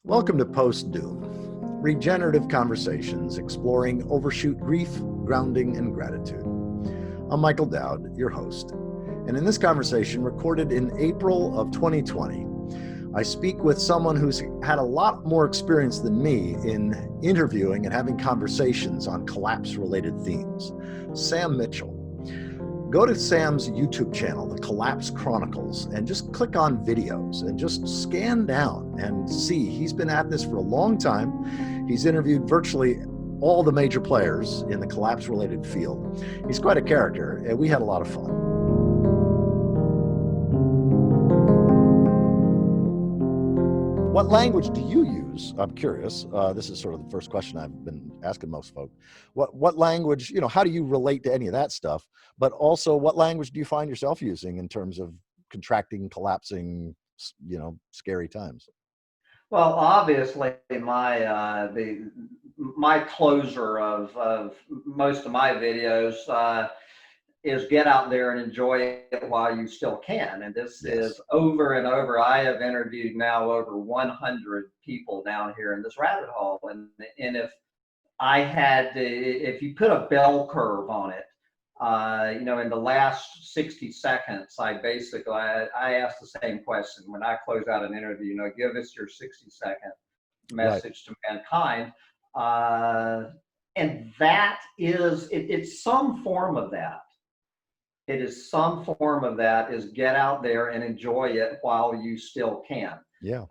Welcome to Post Doom, regenerative conversations exploring overshoot grief, grounding, and gratitude. I'm Michael Dowd, your host, and in this conversation, recorded in April of 2020, I speak with someone who's had a lot more experience than me in interviewing and having conversations on collapse-related themes, Sam Mitchell. Go to Sam's YouTube channel, The Collapse Chronicles, and just click on videos and just scan down and see. He's been at this for a long time. He's interviewed virtually all the major players in the collapse-related field. He's quite a character, and we had a lot of fun. What language do you use? I'm curious. This is sort of the first question I've been asking most folk. What language, how do you relate to any of that stuff? But also, what language do you find yourself using in terms of contracting, collapsing, scary times? Well, obviously, my closer of most of my videos is get out there and enjoy it while you still can. And this is over and over. I have interviewed now over 100 people down here in this rabbit hole. And if I had to, if you put a bell curve on it, in the last 60 seconds, I ask the same question when I close out an interview, give us your 60-second message to mankind. And that is, it's some form of that. It is some form of that is get out there and enjoy it while you still can. Yeah.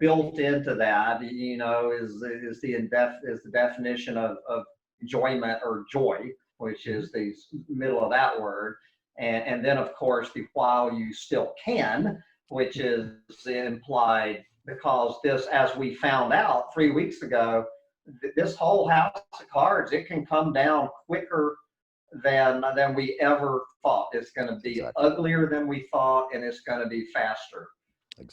Built into that, is the definition of enjoyment or joy, which is the middle of that word. And then of course the while you still can, which is implied because this, as we found out 3 weeks ago, this whole house of cards, it can come down quicker than we ever thought. It's going to be uglier than we thought, and it's going to be faster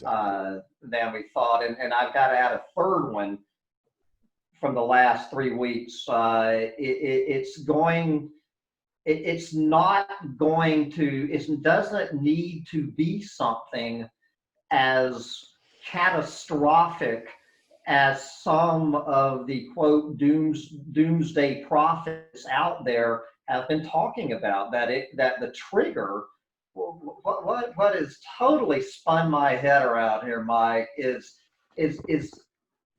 than we thought. And I've got to add a third one from the last 3 weeks. It doesn't need to be something as catastrophic as some of the quote doomsday prophets out there have been talking about, that the trigger, what has totally spun my head around here, Mike, is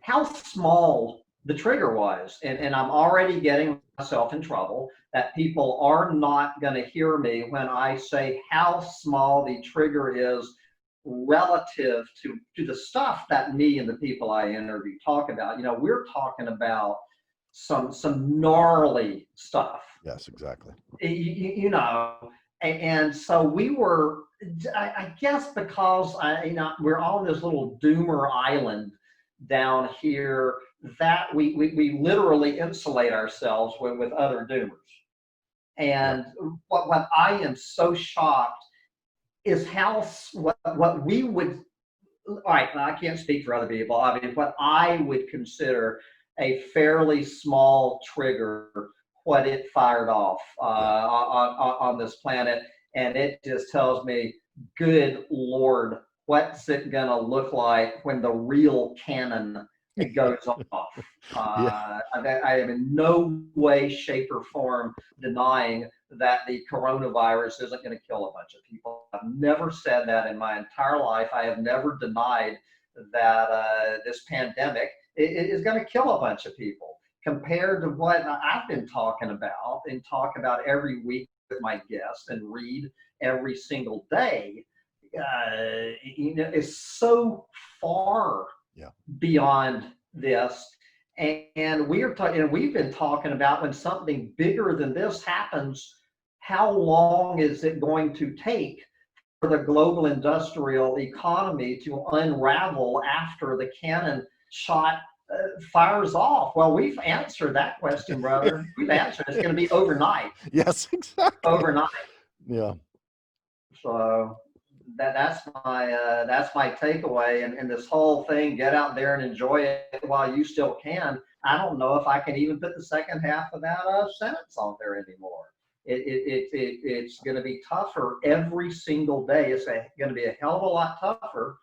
how small the trigger was. And I'm already getting myself in trouble that people are not going to hear me when I say how small the trigger is relative to the stuff that me and the people I interview talk about. We're talking about some gnarly stuff. Yes, exactly. And so we were, I guess, because we're on this little doomer island down here that we literally insulate ourselves with other doomers. And what I am so shocked is what we would, all right, I can't speak for other people. I mean, what I would consider a fairly small trigger, what it fired off on this planet. And it just tells me, good Lord, what's it gonna look like when the real cannon goes off? I am in no way, shape, or form denying that the coronavirus isn't going to kill a bunch of people. I've never said that in my entire life. I have never denied that this pandemic is going to kill a bunch of people. Compared to what I've been talking about and talk about every week with my guests and read every single day, is so far beyond this. And we've been talking about when something bigger than this happens, how long is it going to take for the global industrial economy to unravel after the cannon shot fires off? Well, we've answered that question, brother. We've answered it's going to be overnight. Yes, exactly. Overnight. Yeah. So that's my takeaway. And this whole thing, get out there and enjoy it while you still can. I don't know if I can even put the second half of that sentence on there anymore. It's going to be tougher every single day. It's going to be a hell of a lot tougher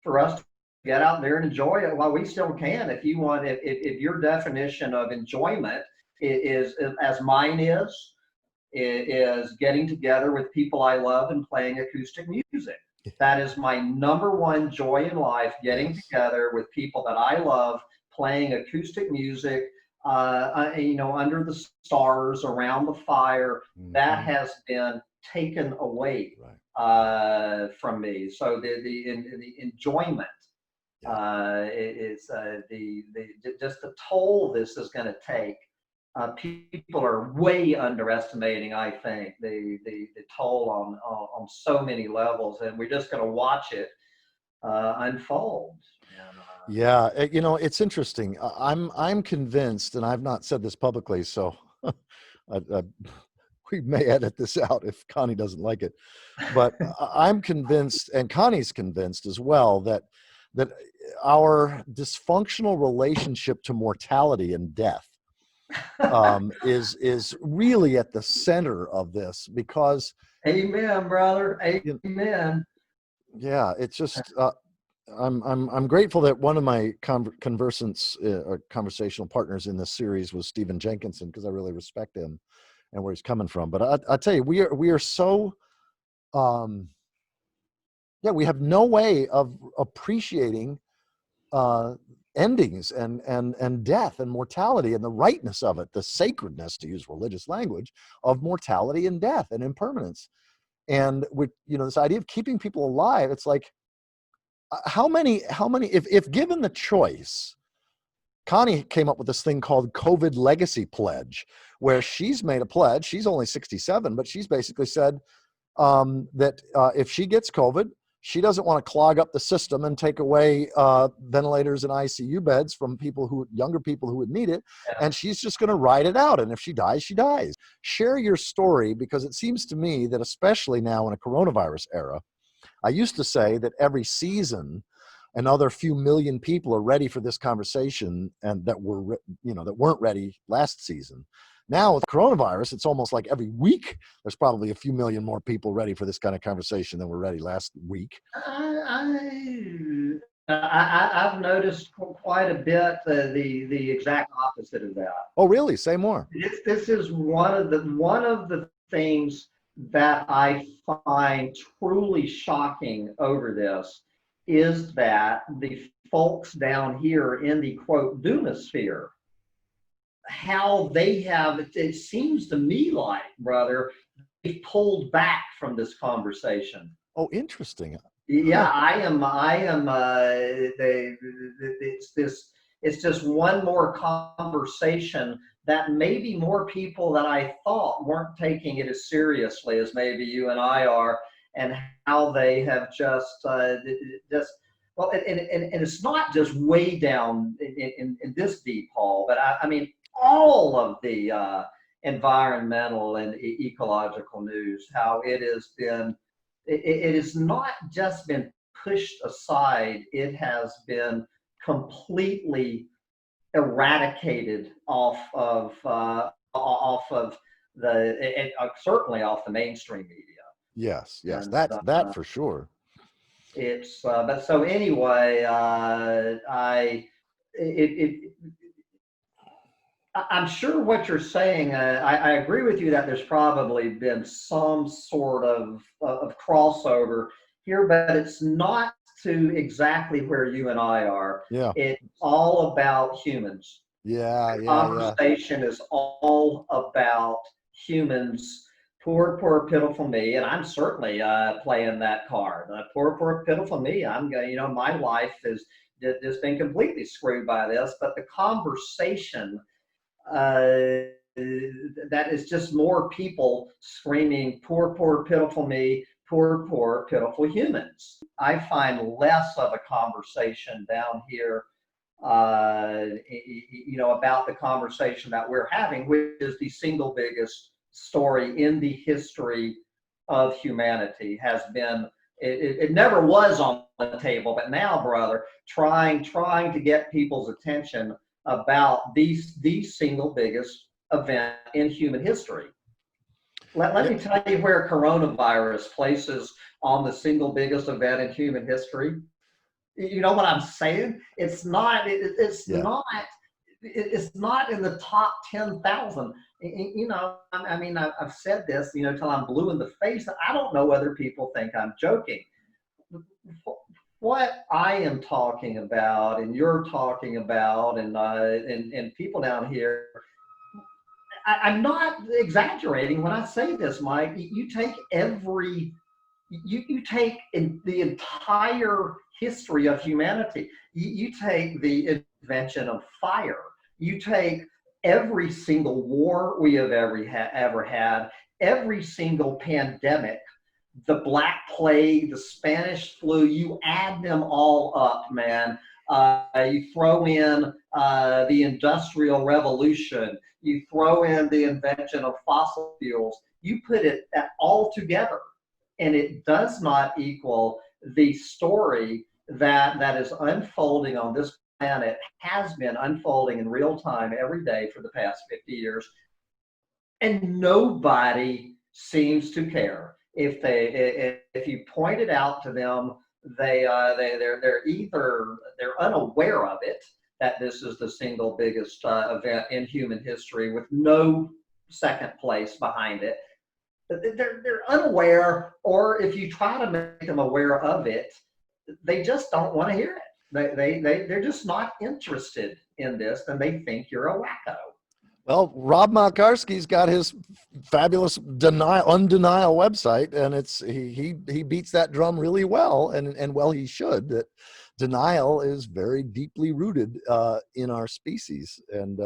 for us to get out there and enjoy it while we still can. If you want, if your definition of enjoyment is as mine is getting together with people I love and playing acoustic music. That is my number one joy in life, getting together with people that I love, playing acoustic music, under the stars, around the fire. That has been taken away from me. So the enjoyment is just the toll this is going to take. People are way underestimating, I think, the toll on so many levels, and we're just going to watch it unfold. Yeah, it's interesting. I'm convinced, and I've not said this publicly, so we may edit this out if Connie doesn't like it. But I'm convinced, and Connie's convinced as well, that our dysfunctional relationship to mortality and death is really at the center of this, because amen, brother, amen. Yeah, it's just I'm grateful that one of my conversants or conversational partners in this series was Stephen Jenkinson, because I really respect him and where he's coming from. But I tell you, we are so we have no way of appreciating endings and death and mortality and the rightness of it, the sacredness, to use religious language, of mortality and death and impermanence. And with this idea of keeping people alive, it's like how many if given the choice. Connie came up with this thing called COVID Legacy Pledge, where she's made a pledge. She's only 67, but she's basically said that if she gets COVID, she doesn't want to clog up the system and take away ventilators and ICU beds from younger people who would need it. And she's just going to ride it out. And if she dies, she dies. Share your story, because it seems to me that, especially now in a coronavirus era, I used to say that every season, another few million people are ready for this conversation, and that weren't ready last season. Now with coronavirus, it's almost like every week there's probably a few million more people ready for this kind of conversation than were ready last week. I've noticed quite a bit the exact opposite of that. Oh, really? Say more. This is one of the things that I find truly shocking over this, is that the folks down here in the quote doomosphere, how they have, it seems to me like, brother, they've pulled back from this conversation. Oh, interesting. Yeah, I am. It's just one more conversation that maybe more people than I thought weren't taking it as seriously as maybe you and I are, and how they have just well, and it's not just way down in this deep hole, but I mean all of the environmental and ecological news, how it has been. It has not just been pushed aside, it has been completely eradicated off of the certainly off the mainstream media. Yes, and, that for sure. It's but so anyway, I'm sure what you're saying, I agree with you that there's probably been some sort of crossover here, but it's not to exactly where you and I are. Yeah. It's all about humans. The conversation is all about humans. Poor, pitiful me. And I'm certainly playing that card. Poor, pitiful me. I'm going, my life has just been completely screwed by this, but the conversation that is just more people screaming, poor, pitiful me, poor, pitiful humans. I find less of a conversation down here, about the conversation that we're having, which is the single biggest story in the history of humanity. Has been, it never was on the table, but now, brother, trying to get people's attention about the single biggest event in human history. Let me tell you where coronavirus places on the single biggest event in human history. You know what I'm saying? It's not. It's Yeah. not. It's not in the top 10,000. You know, I mean, I've said this, you know, till I'm blue in the face. I don't know whether people think I'm joking. What I am talking about, and you're talking about, and people down here, I'm not exaggerating when I say this, Mike. You take you take in the entire history of humanity. You take the invention of fire. You take every single war we have ever had, every single pandemic, the Black Plague, the Spanish flu. You add them all up, man. You throw in the Industrial Revolution. You throw in the invention of fossil fuels. You put it all together, and it does not equal the story that is unfolding on this planet, has been unfolding in real time every day for the past 50 years, and nobody seems to care. If you point it out to them, they're unaware of it, that this is the single biggest event in human history with no second place behind it. They're unaware, or if you try to make them aware of it, they just don't want to hear it. They're just not interested in this, and they think you're a wacko. Well, Rob Malkarski's got his fabulous undenial website, and he beats that drum really well, and well he should. That denial is very deeply rooted in our species, and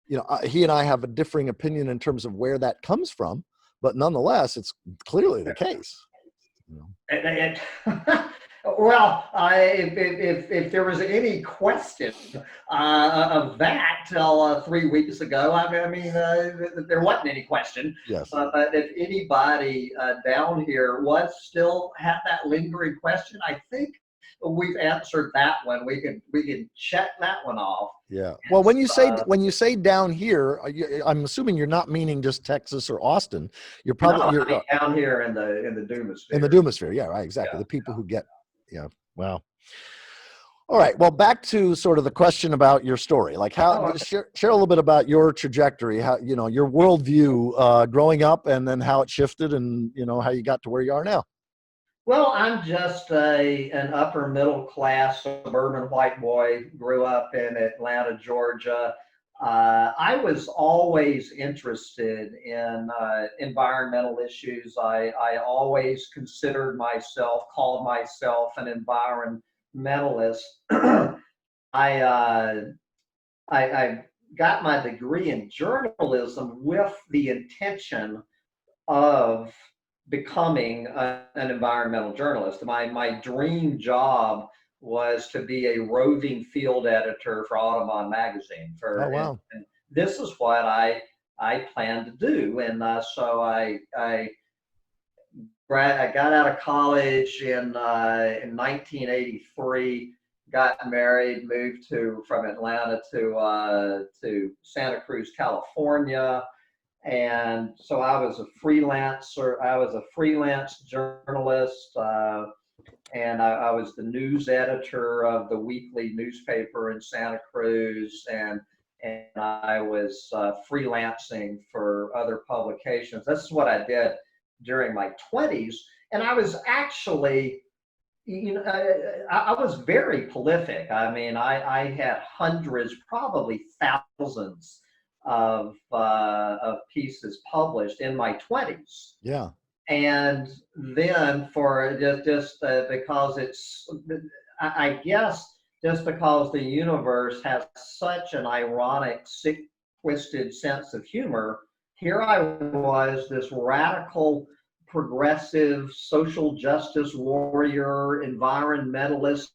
you know, he and I have a differing opinion in terms of where that comes from, but nonetheless, it's clearly the case. You know? Well, if there was any question of that till 3 weeks ago, I mean, there wasn't any question. Yes. But if anybody down here still had that lingering question, I think we've answered that one. We can check that one off. Yeah. Well, when you say down here, I'm assuming you're not meaning just Texas or Austin. You're probably down here in the Doomosphere. In the Doomosphere, yeah, right, exactly. Yeah. The people who get, yeah. Wow. All right. Well, back to sort of the question about your story. Like, share a little bit about your trajectory, how, you know, your worldview growing up, and then how it shifted, and you know how you got to where you are now. Well, I'm just an upper middle class suburban white boy. Grew up in Atlanta, Georgia. I was always interested in environmental issues. I always called myself an environmentalist. I got my degree in journalism with the intention of becoming an environmental journalist. My dream job was to be a roving field editor for Audubon magazine. Oh, wow. And this is what I plan to do. And so I got out of college in 1983. Got married, moved from Atlanta to Santa Cruz, California. And so I was a freelancer. I was a freelance journalist, and I was the news editor of the weekly newspaper in Santa Cruz, and I was freelancing for other publications. This is what I did during my 20s, and I was actually, you know, I was very prolific. I mean, I had hundreds, probably thousands of pieces published in my 20s. Yeah. And then for just because I guess just because the universe has such an ironic, sick, twisted sense of humor, here I was, this radical, progressive, social justice warrior, environmentalist,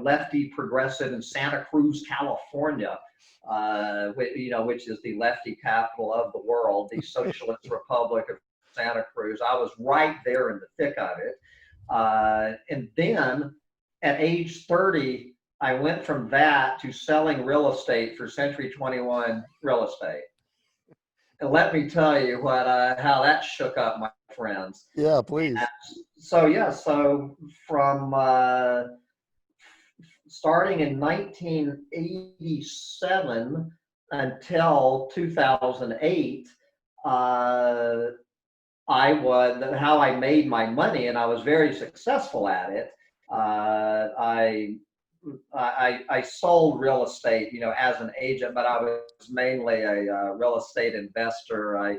lefty progressive in Santa Cruz, California. Which is the lefty capital of the world, the Socialist Republic of Santa Cruz. I was right there in the thick of it. And then at age 30, I went from that to selling real estate for Century 21 Real Estate. And let me tell you how that shook up my friends. Yeah, please. So from starting in 1987 until 2008, how I made my money, and I was very successful at it. I sold real estate, as an agent, but I was mainly a real estate investor. I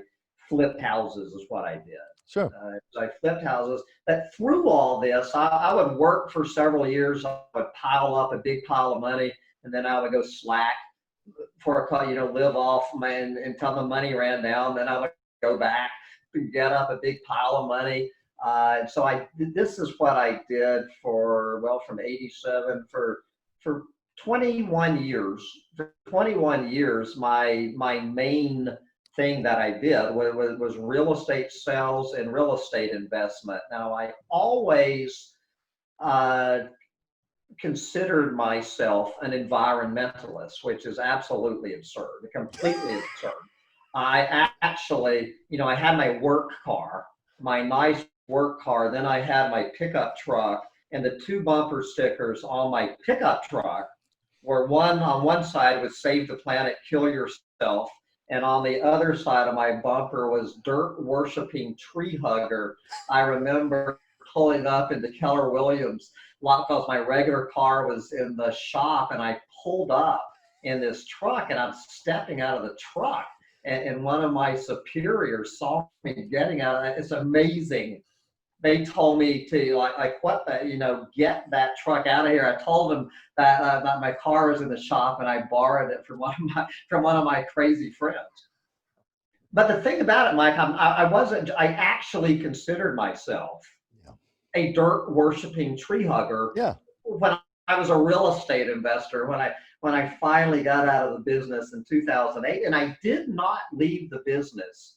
flipped houses is what I did. Sure. I flipped houses. But through all this, I would work for several years. I would pile up a big pile of money, and then I would go slack for live off until the money ran down. Then I would go back and get up a big pile of money. This is what I did from 87 for 21 years. For 21 years, my main thing that I did was real estate sales and real estate investment. Now, I always considered myself an environmentalist, which is absolutely absurd, completely absurd. I actually, I had my work car, my nice work car. Then I had my pickup truck, and the two bumper stickers on my pickup truck were on one side was "Save the Planet, Kill Yourself," and on the other side of my bumper was "Dirt Worshipping Tree Hugger." I remember pulling up into Keller Williams because my regular car was in the shop, and I pulled up in this truck, and I'm stepping out of the truck, and one of my superiors saw me getting out of it. It's amazing. They told me to get that truck out of here. I told them that my car was in the shop, and I borrowed it from one of my crazy friends. But the thing about it, Mike, I actually considered myself a dirt worshipping tree hugger when I was a real estate investor, when I finally got out of the business in 2008. And I did not leave the business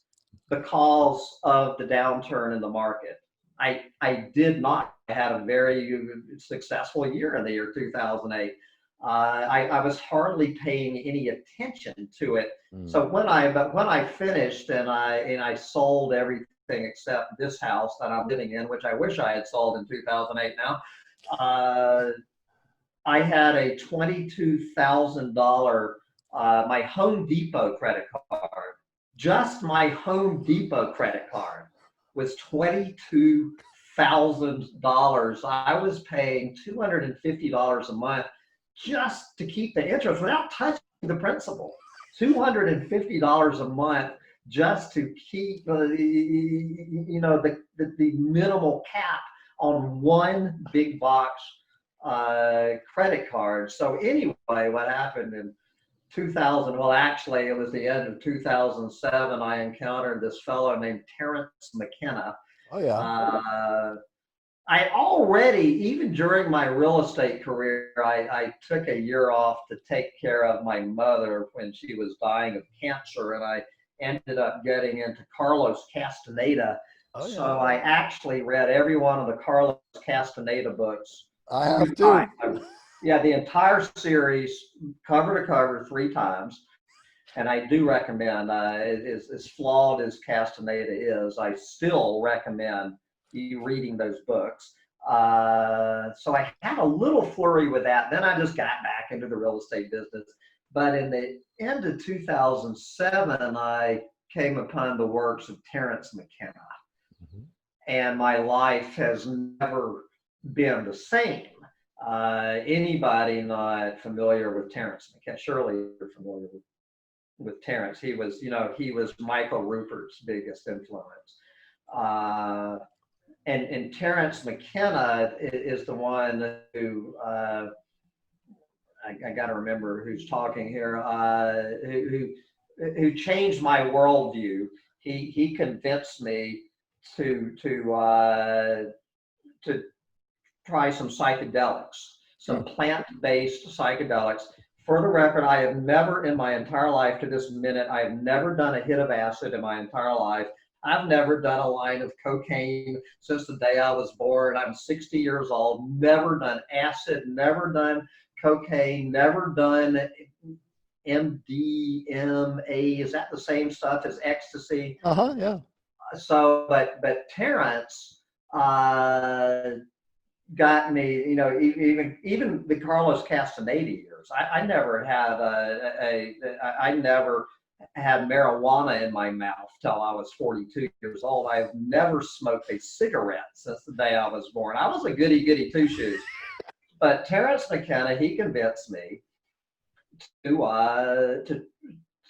because of the downturn in the market. I did not. I had a very successful year in the year 2008. I was hardly paying any attention to it. So when I finished and I sold everything except this house that I'm living in, which I wish I had sold in 2008 now, I had a $22,000 my Home Depot credit card. Just my Home Depot credit card was $22,000. I was paying $250 a month just to keep the interest without touching the principal. $250 a month just to keep the minimal cap on one big box credit card. So anyway, what happened in 2000? Well, actually, it was the end of 2007. I encountered this fellow named Terence McKenna. Oh yeah. I already, even during my real estate career, I took a year off to take care of my mother when she was dying of cancer, and I ended up getting into Carlos Castaneda. Oh, yeah. So I actually read every one of the Carlos Castaneda books. I have too. Yeah, the entire series, cover to cover, 3 times. And I do recommend, as flawed as Castaneda is, I still recommend you reading those books. So I had a little flurry with that. Then I just got back into the real estate business. But in the end of 2007, I came upon the works of Terence McKenna. Mm-hmm. And my life has never been the same. Anybody not familiar with Terence McKenna, surely you're familiar with Terence. He was Michael Rupert's biggest influence. And Terence McKenna is the one who, I got to remember who's talking here, who changed my worldview. He convinced me to try some psychedelics, some plant-based psychedelics. For the record, I have never in my entire life to this minute, I have never done a hit of acid in my entire life. I've never done a line of cocaine since the day I was born. I'm 60 years old, never done acid, never done cocaine, never done MDMA. Is that the same stuff as ecstasy? Yeah. but Terrence got me, even the Carlos Castaneda years. I never had I never had marijuana in my mouth till I was 42 years old. I've never smoked a cigarette since the day I was born. I was a goody goody two shoes. But Terence McKenna, he convinced me to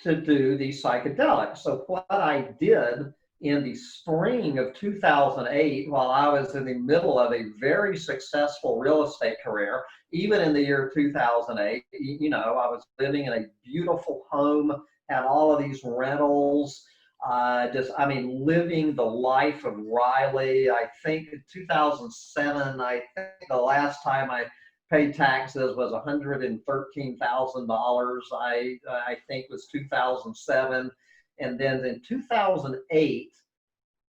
do these psychedelics. So what I did in the spring of 2008, while I was in the middle of a very successful real estate career, even in the year 2008, I was living in a beautiful home, had all of these rentals, living the life of Riley. I think in 2007, I think the last time I paid taxes was $113,000. I think was 2007. And then in 2008,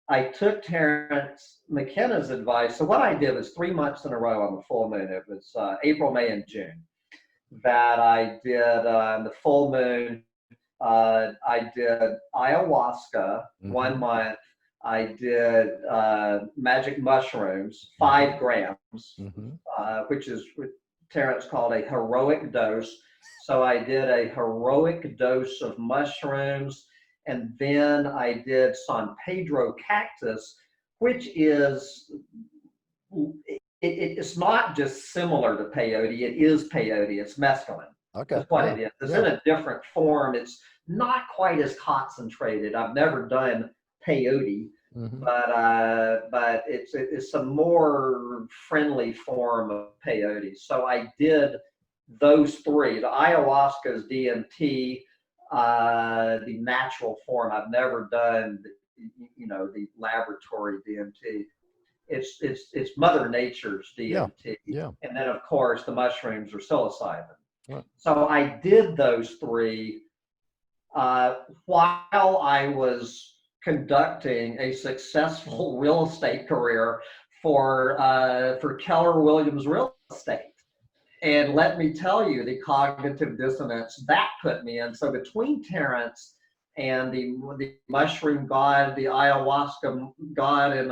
I took Terence McKenna's advice. So what I did was 3 months in a row on the full moon. It was April, May, and June that I did the full moon. I did ayahuasca 1 month. I did magic mushrooms, 5 grams, which is what Terence called a heroic dose. So I did a heroic dose of mushrooms. And then I did San Pedro cactus, which is, it's not just similar to peyote. It is peyote. It's mescaline. Okay. That's what it is. It's in a different form. It's not quite as concentrated. I've never done peyote, but it's a more friendly form of peyote. So I did those 3. The ayahuasca is DMT. The natural form. I've never done, the laboratory DMT. It's Mother Nature's DMT. Yeah. And then of course the mushrooms are psilocybin. Right. So I did those 3 while I was conducting a successful real estate career for Keller Williams Real Estate. And let me tell you, the cognitive dissonance that put me in. So between Terence and the mushroom god, the ayahuasca god, and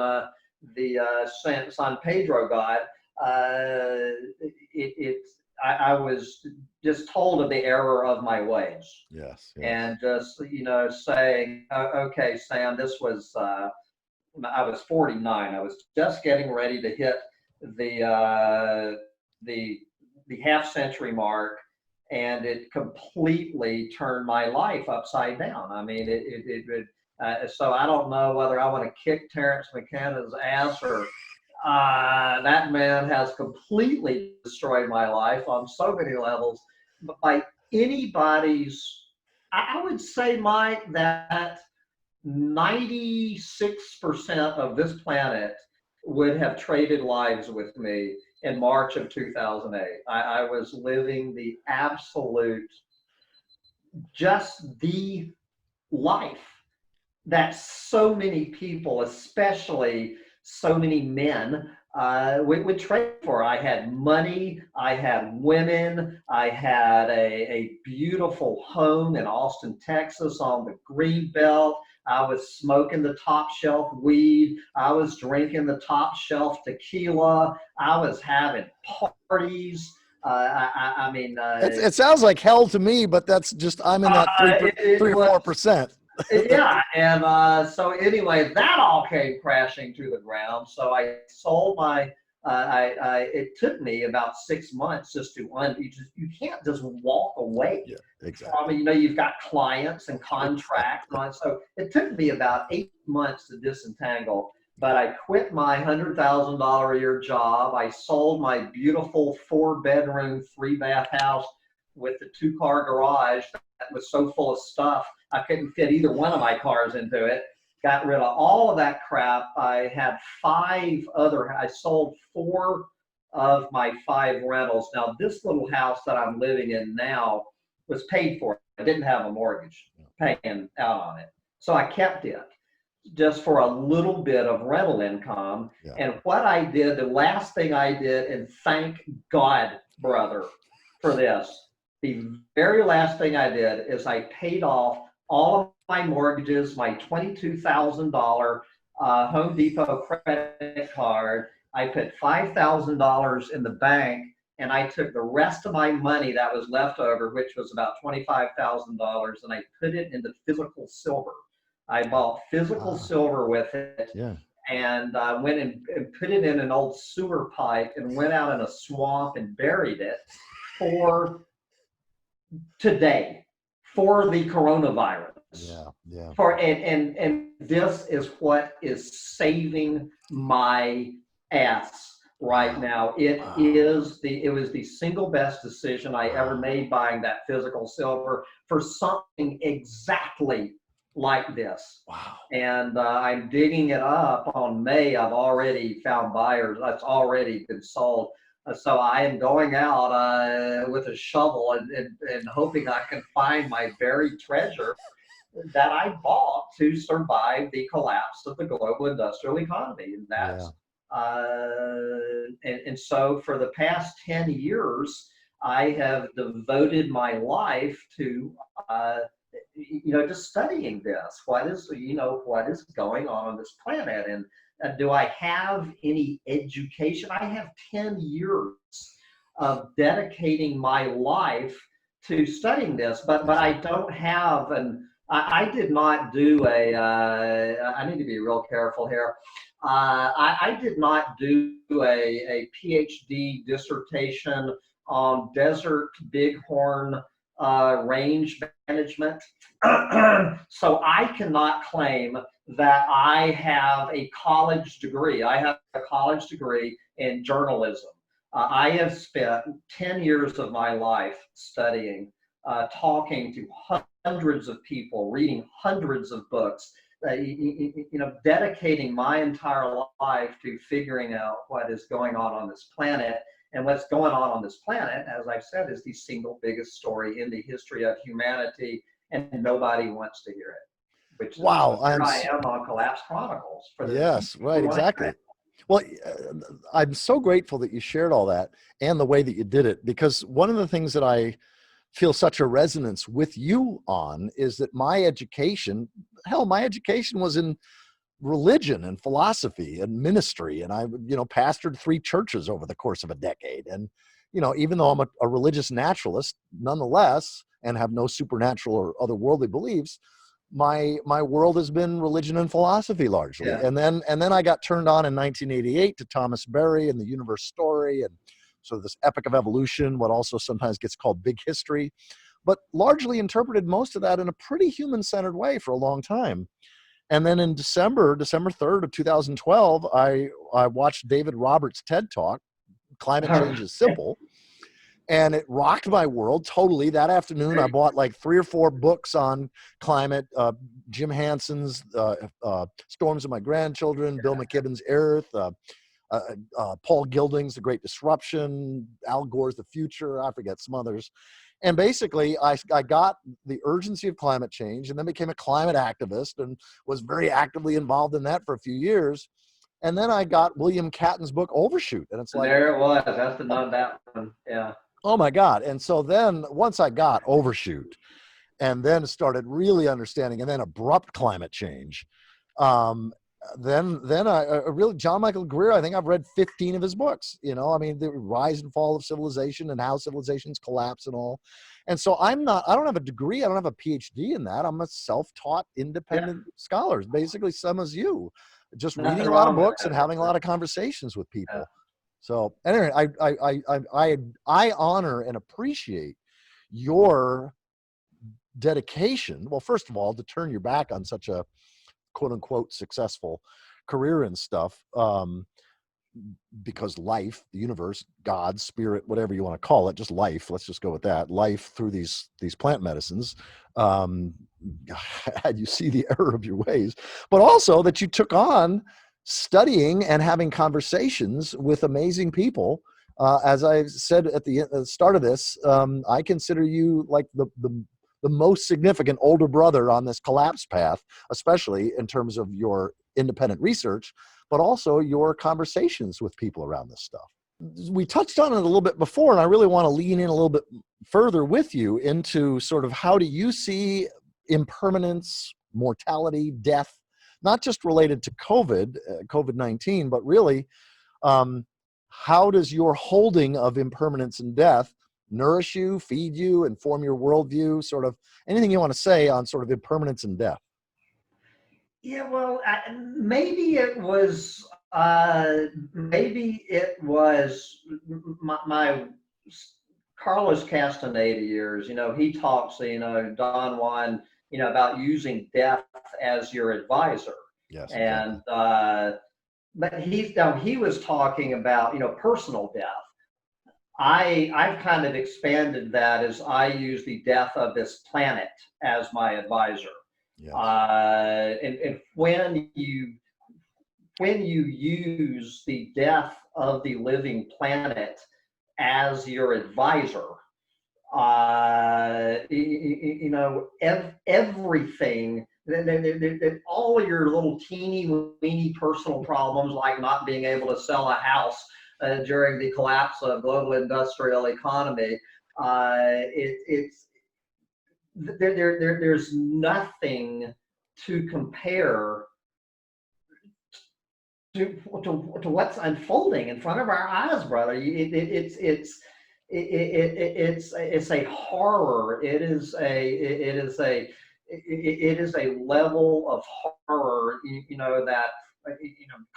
the San Pedro god, I was just told of the error of my ways. Yes. And just saying, okay, Sam, this was I was 49. I was just getting ready to hit the half-century mark, and it completely turned my life upside down. I mean, so I don't know whether I want to kick Terence McKenna's ass or that man has completely destroyed my life on so many levels. But by anybody's, I would say, Mike, that 96% of this planet would have traded lives with me in March of 2008. I was living the absolute, just the life that so many people, especially so many men, would trade for. I had money, I had women, I had a beautiful home in Austin, Texas on the Greenbelt. I was smoking the top shelf weed. I was drinking the top shelf tequila. I was having parties. It sounds like hell to me, but that's just, I'm in that 3 or 4%. Yeah, and so anyway, that all came crashing to the ground. So I sold my. It took me about 6 months just to you can't just walk away. Yeah, exactly. You've got clients and contracts, and so it took me about 8 months to disentangle. But I quit my $100,000 a year job. I sold my beautiful 4-bedroom, 3-bath house with the 2-car garage that was so full of stuff I couldn't fit either one of my cars into it. Got rid of all of that crap. I had I sold 4 of my 5 rentals. Now, this little house that I'm living in now was paid for. I didn't have a mortgage paying out on it. So I kept it just for a little bit of rental income. Yeah. And what I did, the last thing I did, and thank God, brother, for this, the very last thing I did is I paid off all of my mortgages, my $22,000 Home Depot credit card. I put $5,000 in the bank, and I took the rest of my money that was left over, which was about $25,000, and I put it into physical silver. I bought physical silver with it. Yeah. And went and put it in an old sewer pipe and went out in a swamp and buried it for today, for the coronavirus. Yeah. Yeah. And this is what is saving my ass right now. It was the single best decision I ever made, buying that physical silver for something exactly like this. Wow. And I'm digging it up on May. I've already found buyers. That's already been sold. So I am going out with a shovel and hoping I can find my buried treasure that I bought to survive the collapse of the global industrial economy. And that's and so for the past 10 years, I have devoted my life to just studying this. What is going on this planet, and do I have any education? I have 10 years of dedicating my life to studying this, but I don't have I did not do I need to be real careful here. I did not do a PhD dissertation on desert bighorn range management. So I cannot claim that I have a college degree. I have a college degree in journalism. I have spent 10 years of my life studying, talking to hundreds of people, reading hundreds of books, dedicating my entire life to figuring out what is going on this planet. And what's going on this planet, as I've said, is the single biggest story in the history of humanity, and nobody wants to hear it. Which wow, I am on Collapse Chronicles. Yes, right, exactly. Well, I'm so grateful that you shared all that and the way that you did it, because one of the things that I feel such a resonance with you on is that my education was in religion and philosophy and ministry. And I, pastored 3 churches over the course of a decade. And, even though I'm a religious naturalist, nonetheless, and have no supernatural or otherworldly beliefs, my world has been religion and philosophy largely. Yeah. And then I got turned on in 1988 to Thomas Berry and the universe story, and so this epic of evolution, what also sometimes gets called big history, but largely interpreted most of that in a pretty human-centered way for a long time. And then in December 3rd of 2012, I watched David Roberts' TED Talk, Climate Change is Simple, and it rocked my world totally. That afternoon, I bought like 3 or 4 books on climate, Jim Hanson's Storms of My Grandchildren, Bill McKibben's Earth, Paul Gilding's The Great Disruption, Al Gore's The Future, I forget some others. And basically, I got the urgency of climate change, and then became a climate activist and was very actively involved in that for a few years. And then I got William Catton's book, Overshoot. And it's like, there it was. That's the none that one. Yeah. Oh my God. And so then once I got Overshoot and then started really understanding, and then abrupt climate change, then I really, John Michael Greer, I think I've read 15 of his books, the rise and fall of civilization and how civilizations collapse and all. And so I don't have a degree. I don't have a PhD in that. I'm a self-taught independent scholar, basically some as you, just reading a lot of books and having a lot of conversations with people. Yeah. So anyway, I honor and appreciate your dedication. Well, first of all, to turn your back on such a quote unquote successful career and stuff, because life, the universe, God, spirit, whatever you want to call it, just life, let's just go with that, life through these plant medicines, had you see the error of your ways, but also that you took on studying and having conversations with amazing people. As I said at the start of this, I consider you like the most significant older brother on this collapse path, especially in terms of your independent research, but also your conversations with people around this stuff. We touched on it a little bit before, and I really want to lean in a little bit further with you into sort of how do you see impermanence, mortality, death, not just related to COVID-19, but really, how does your holding of impermanence and death nourish you, feed you, inform your worldview? Sort of anything you want to say on sort of impermanence and death? Yeah, well, maybe it was my Carlos Castaneda years. He talks, Don Juan, about using death as your advisor. Yes, And exactly. but he was talking about personal death. I've kind of expanded that as I use the death of this planet as my advisor. Yes. And when you use the death of the living planet as your advisor, everything, all your little teeny weeny personal problems, like not being able to sell a house during the collapse of global industrial economy, there's nothing to compare to what's unfolding in front of our eyes, brother. It's a horror. It is a level of horror, that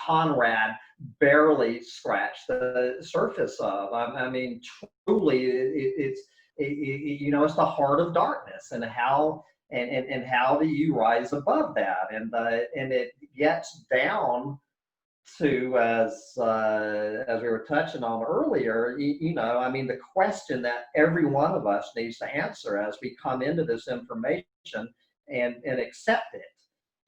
Conrad barely scratched the surface of. I mean, truly, it's the heart of darkness, and how do you rise above that? And it gets down to, as we were touching on earlier, the question that every one of us needs to answer as we come into this information and accept it,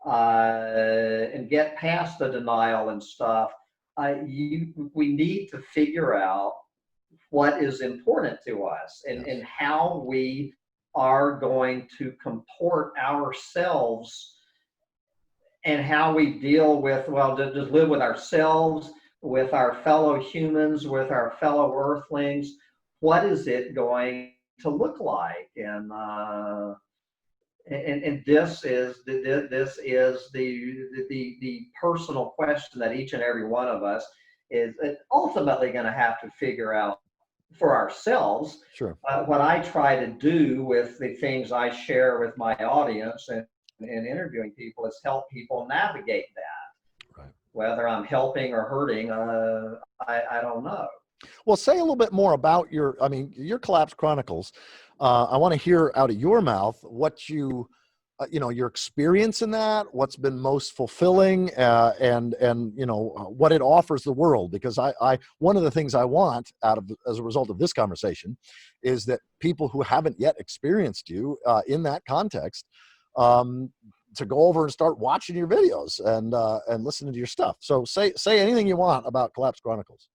and get past the denial and stuff. We need to figure out what is important to us, and how we are going to comport ourselves, and how we deal with, just live with ourselves, with our fellow humans, with our fellow earthlings. What is it going to look like? And this is the personal question that each and every one of us is ultimately going to have to figure out for ourselves. Sure. What I try to do with the things I share with my audience and interviewing people is help people navigate that. Right. Whether I'm helping or hurting, I don't know. Well, say a little bit more about your Collapse Chronicles. I want to hear out of your mouth what your experience in that, what's been most fulfilling, and what it offers the world. Because I one of the things I want as a result of this conversation is that people who haven't yet experienced you in that context, to go over and start watching your videos and listening to your stuff. So say anything you want about Collapse Chronicles.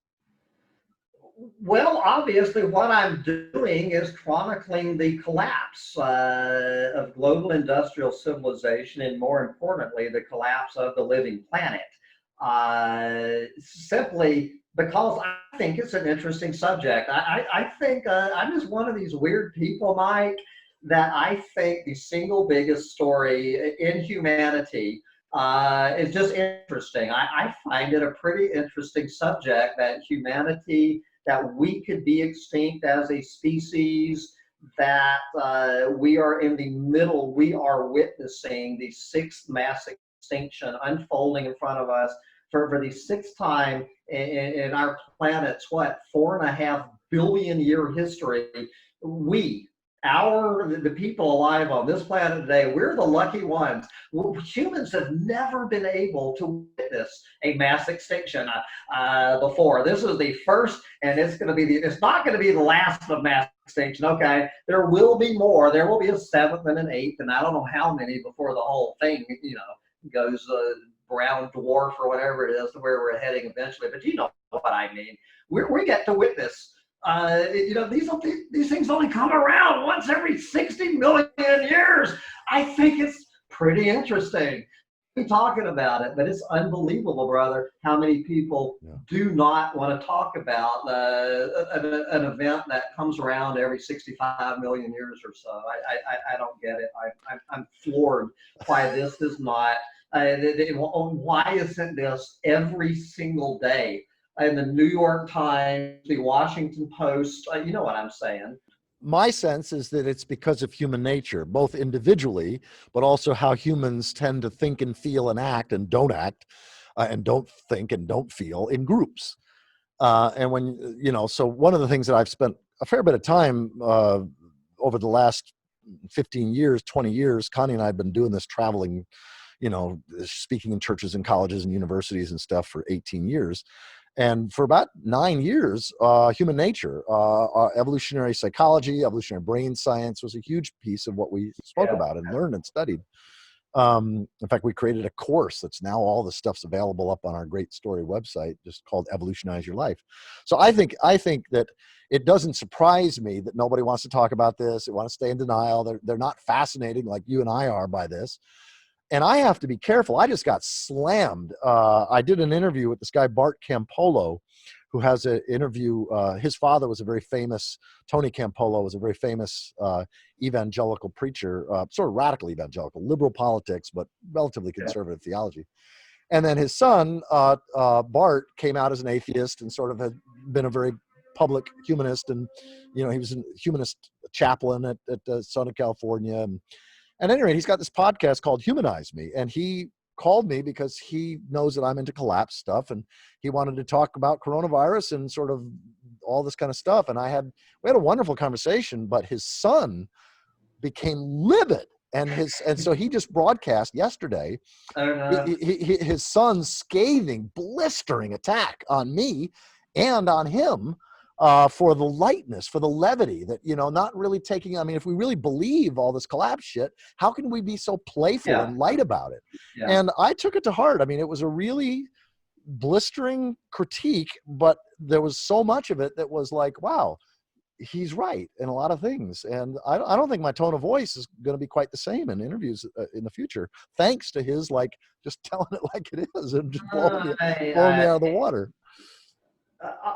Well, obviously, what I'm doing is chronicling the collapse of global industrial civilization, and more importantly, the collapse of the living planet. Simply because I think it's an interesting subject. I think I'm just one of these weird people, Mike, that I think the single biggest story in humanity is just interesting. I find it a pretty interesting subject, that humanity, that we could be extinct as a species, that we are in the middle, we are witnessing the sixth mass extinction unfolding in front of us for the sixth time in our planet's 4.5 billion year history. The people alive on this planet today, we're the lucky ones. Humans have never been able to witness a mass extinction before. This is the first, and it's not going to be the last of mass extinction. Okay, there will be more. There will be a seventh and an eighth, and I don't know how many before the whole thing, goes brown dwarf or whatever it is to where we're heading eventually. But you know what I mean. We get to witness. These things only come around once every 60 million years. I think it's pretty interesting. be talking about it, but it's unbelievable, brother, how many people Yeah. do not want to talk about an event that comes around every 65 million years or so. I don't get it. I'm floored why this is not. Why isn't this every single day in the New York Times, the Washington Post? You know what I'm saying? My sense is that it's because of human nature, both individually, but also how humans tend to think and feel and act, and don't think and don't feel in groups. And when, so one of the things that I've spent a fair bit of time over the last 15 years, 20 years, Connie and I have been doing this traveling, speaking in churches and colleges and universities and stuff for 18 years. And for about 9 years, human nature, evolutionary psychology, evolutionary brain science was a huge piece of what we spoke Yeah. about and learned and studied. In fact, we created a course that's now all the stuff's available up on our Great Story website, just called Evolutionize Your Life. So I think that it doesn't surprise me that nobody wants to talk about this. They want to stay in denial. They're not fascinated like you and I are by this. And I have to be careful. I just got slammed. I did an interview with this guy, Bart Campolo, who has an interview. His father was a very famous, Tony Campolo was a very famous evangelical preacher, sort of radical evangelical, liberal politics, but relatively conservative theology. And then his son, Bart, came out as an atheist and sort of had been a very public humanist. And, he was a humanist chaplain at Southern California. And at any rate, he's got this podcast called Humanize Me. And he called me because he knows that I'm into collapse stuff. And he wanted to talk about coronavirus and sort of all this kind of stuff. And we had a wonderful conversation, but his son became livid. And so he just broadcast yesterday his son's scathing, blistering attack on me and on him. For the lightness, for the levity that, not really taking, if we really believe all this collapse shit, how can we be so playful and light about it? Yeah. And I took it to heart. It was a really blistering critique, but there was so much of it that was like, wow, he's right in a lot of things. And I don't think my tone of voice is going to be quite the same in interviews in the future, thanks to his, just telling it like it is and just blowing me out of the water.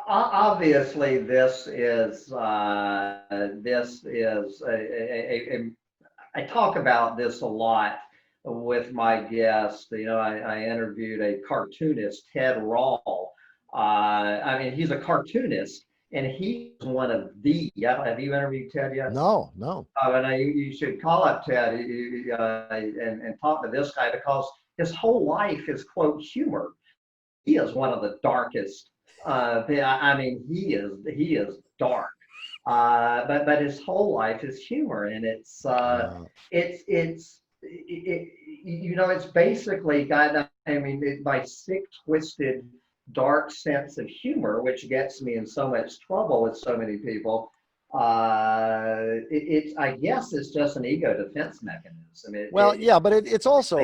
Obviously, this is I talk about this a lot with my guests. I interviewed a cartoonist, Ted Rawl. He's a cartoonist, and he's one of the. Have you interviewed Ted yet? No. And you should call up Ted and talk to this guy, because his whole life is, quote, humor. He is one of the darkest. He is dark. But his whole life is humor, and it's basically got. My sick, twisted, dark sense of humor, which gets me in so much trouble with so many people. I guess it's just an ego defense mechanism. But it's also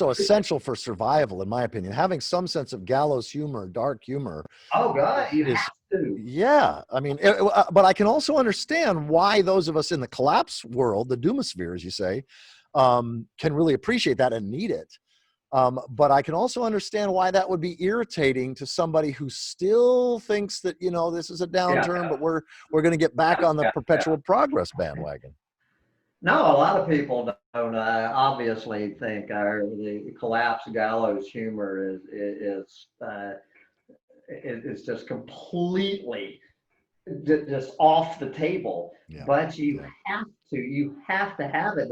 essential for survival, in my opinion. Having some sense of gallows humor, dark humor. Oh God, you have to. Yeah, but I can also understand why those of us in the collapse world, the doomosphere, as you say, can really appreciate that and need it. But I can also understand why that would be irritating to somebody who still thinks that, this is a downturn, but we're going to get back on the perpetual progress bandwagon. No, a lot of people don't obviously think the collapse gallows humor is just completely just off the table. Yeah. But you have to have it.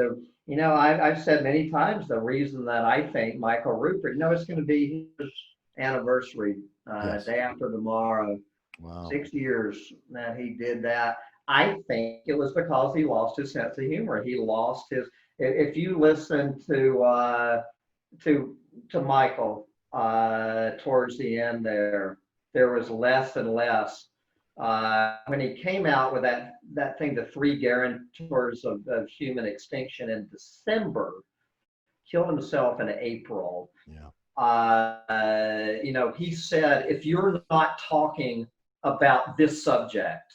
I've said many times the reason that I think Michael Rupert, it's going to be his anniversary day after tomorrow. Wow. 6 years that he did that. I think it was because he lost his sense of humor. He lost his. If you listen to Michael towards the end there was less and less. When he came out with that thing, the 3 guarantors of human extinction in December, killed himself in April. Yeah. He said, if you're not talking about this subject,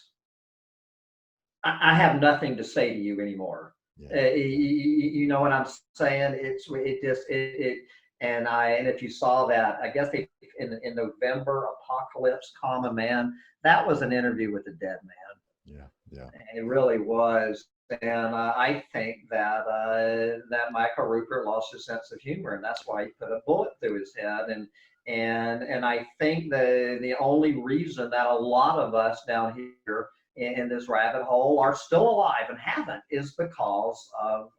I have nothing to say to you anymore. Yeah. You know what I'm saying? And if you saw that, I guess they in November, Apocalypse, Common Man, that was an interview with a dead man. Yeah. Yeah. It really was. And I think that Michael Rupert lost his sense of humor, and that's why he put a bullet through his head. And I think the only reason that a lot of us down here in this rabbit hole are still alive and haven't is because of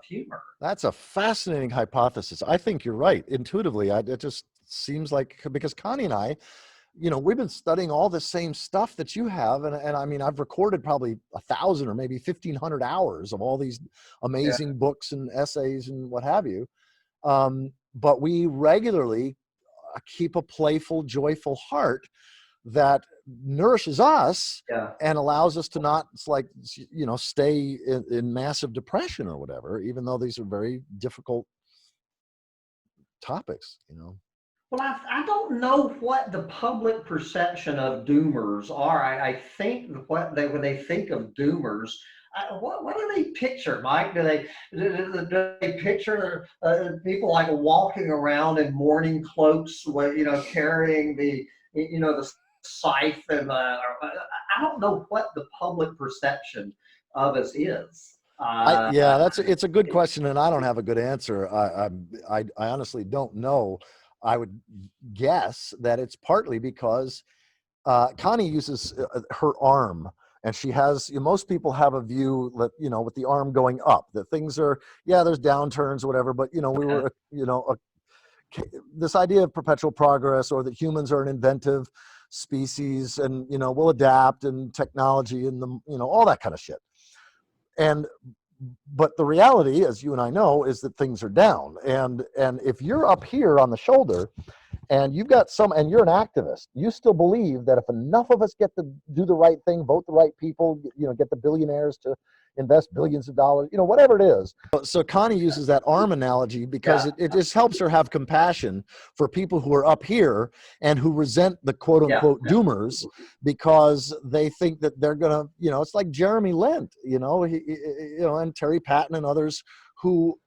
humor. That's a fascinating hypothesis. I think you're right. Intuitively, it just seems like, because Connie and I, we've been studying all the same stuff that you have. And I mean, I've recorded probably 1,000 or maybe 1,500 hours of all these Yeah, amazing books and essays and what have you. But we regularly keep a playful, joyful heart that nourishes us yeah. and allows us to not, it's like, stay in massive depression or whatever, even though these are very difficult topics. Well, I don't know what the public perception of doomers are. I think when they think of doomers, what do they picture, Mike? Do they picture people like walking around in mourning cloaks, carrying the scythe, and I don't know what the public perception of us is. Yeah, it's a good question, and I don't have a good answer. I honestly don't know. I would guess that it's partly because Connie uses her arm, and she has. Most people have a view that, with the arm going up, that things are, yeah, there's downturns or whatever, but we were, this idea of perpetual progress, or that humans are an inventive species, and we'll adapt, and technology, and all that kind of shit. And but the reality, as you and I know, is that things are down. And if you're up here on the shoulder, and and you're an activist, you still believe that if enough of us get to do the right thing, vote the right people, get the billionaires to invest billions of dollars, whatever it is. So Connie uses that arm analogy because Yeah, it just helps her have compassion for people who are up here and who resent the quote yeah, unquote doomers, because they think that they're gonna, it's like Jeremy Lent, and Terry Patton and others who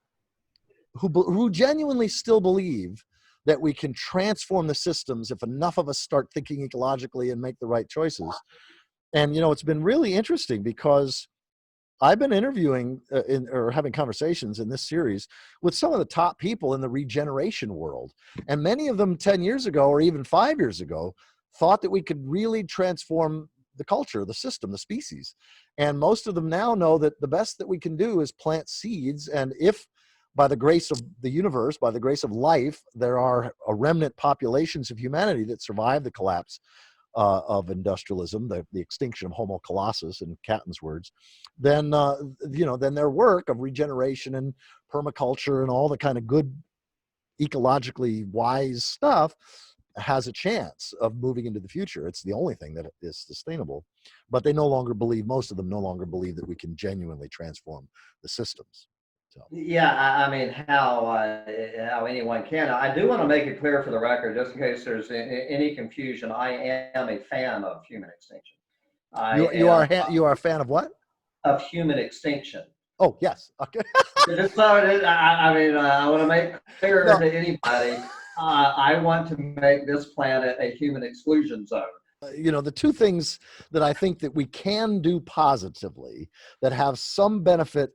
genuinely still believe that we can transform the systems if enough of us start thinking ecologically and make the right choices. And it's been really interesting because I've been interviewing or having conversations in this series with some of the top people in the regeneration world, and many of them 10 years ago or even 5 years ago thought that we could really transform the culture, the system, the species. And most of them now know that the best that we can do is plant seeds, and if by the grace of the universe, by the grace of life, there are a remnant populations of humanity that survive the collapse of industrialism, the extinction of Homo colossus, in Catton's words, then then their work of regeneration and permaculture and all the kind of good, ecologically wise stuff has a chance of moving into the future. It's the only thing that is sustainable. But they no longer believe, most of them no longer believe, that we can genuinely transform the systems. So. yeah. I mean, how anyone can. I do want to make it clear for the record, just in case there's any confusion. I am a fan of human extinction. I You am are a fan of what? of human extinction. Oh, yes. Okay. Just so it is, I mean, I want to make clear No, to anybody, I want to make this planet a human exclusion zone. the two things that I think that we can do positively that have some benefit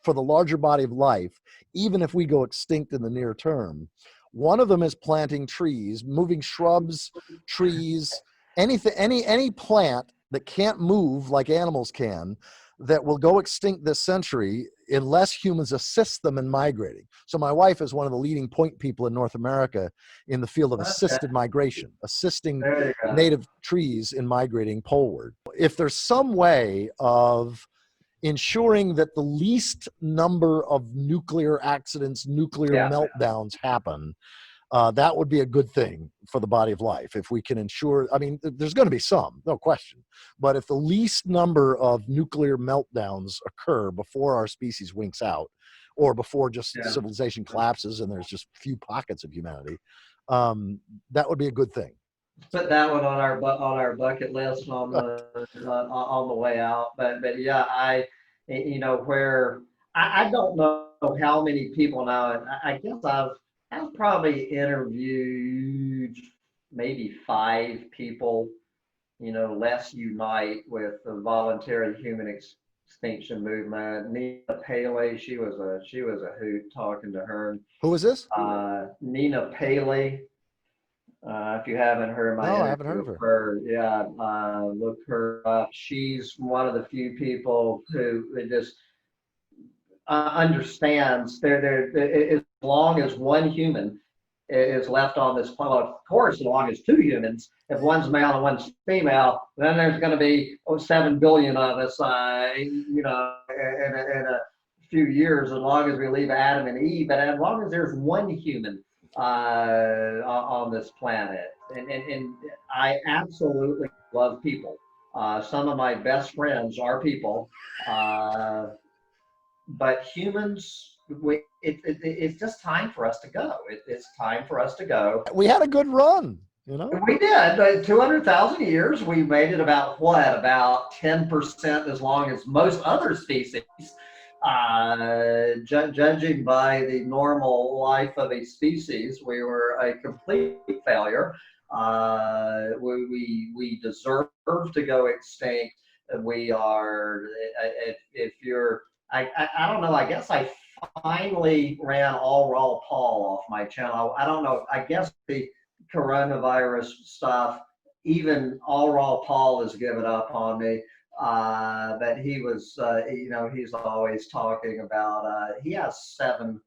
for the larger body of life, even if we go extinct in the near term. One of them is planting trees, moving shrubs, trees, anything, any plant that can't move like animals can, that will go extinct this century unless humans assist them in migrating. So my wife is one of the leading point people in North America in the field of Okay, assisted migration, assisting there you go. native trees in migrating poleward. If there's some way of ensuring that the least number of nuclear accidents, nuclear Yeah, meltdowns happen, that would be a good thing for the body of life. If we can ensure, I mean, there's going to be some, no question, but if the least number of nuclear meltdowns occur before our species winks out, or before just yeah. civilization collapses and there's just few pockets of humanity, that would be a good thing. Put that one on our bucket list on the way out. But yeah, where I don't know how many people now, and I guess I've probably interviewed maybe 5 people, Let's Unite with the Voluntary Human Extinction Movement. Nina Paley, she was a hoot talking to her. Who is this? Nina Paley. If you haven't heard my No, I haven't heard interview of with her. her, yeah, look her up. She's one of the few people who just understands as long as one human is left on this planet, of course, as long as 2 humans, if one's male and one's female, then there's going to be 7 billion of us, in a few years, as long as we leave Adam and Eve, but as long as there's one human on this planet. And I absolutely love people. Some of my best friends are people. But humans, it's just time for us to go. It's time for us to go. We had a good run, We did. 200,000 years. We made it about what? About 10% as long as most other species. Judging by the normal life of a species, we were a complete failure. We deserve to go extinct. We are, if you're, I don't know, I guess I finally ran all raw Paul off my channel. I don't know, I guess the coronavirus stuff, even all raw Paul has given up on me. But he was, he's always talking about, he has 7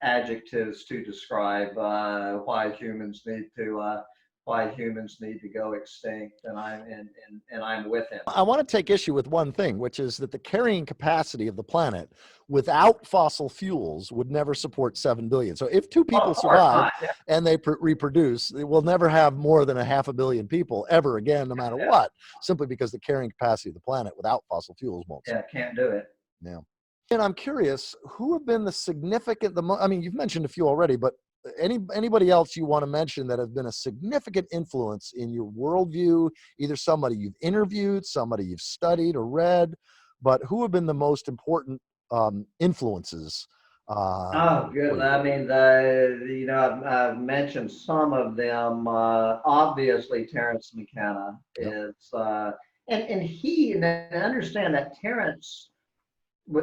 adjectives to describe why humans need to go extinct, and I'm with him. I want to take issue with one thing, which is that the carrying capacity of the planet without fossil fuels would never support 7 billion. So if 2 people survive and they reproduce, they will never have more than 500 million people ever again, no matter what, simply because the carrying capacity of the planet without fossil fuels won't. Yeah, can't do it. Yeah. And I'm curious, who have been the significant, I mean, you've mentioned a few already, but anybody else you want to mention that has been a significant influence in your worldview, either somebody you've interviewed, somebody you've studied or read, but who have been the most important influences? Oh, good. I mean, I've mentioned some of them. Obviously, Terence McKenna is, and he, and understand that Terence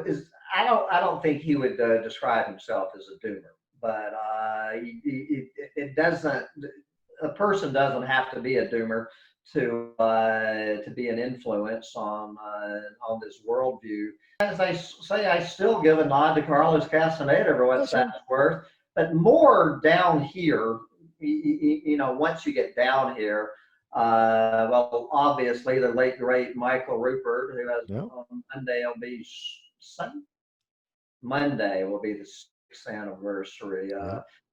is, I don't think he would describe himself as a doomer. But it doesn't. A person doesn't have to be a doomer to be an influence on this worldview. As I say, I still give a nod to Carlos Castaneda for what that's worth. But more down here, once you get down here, well, obviously the late great Michael Rupert, who has Monday will be the anniversary.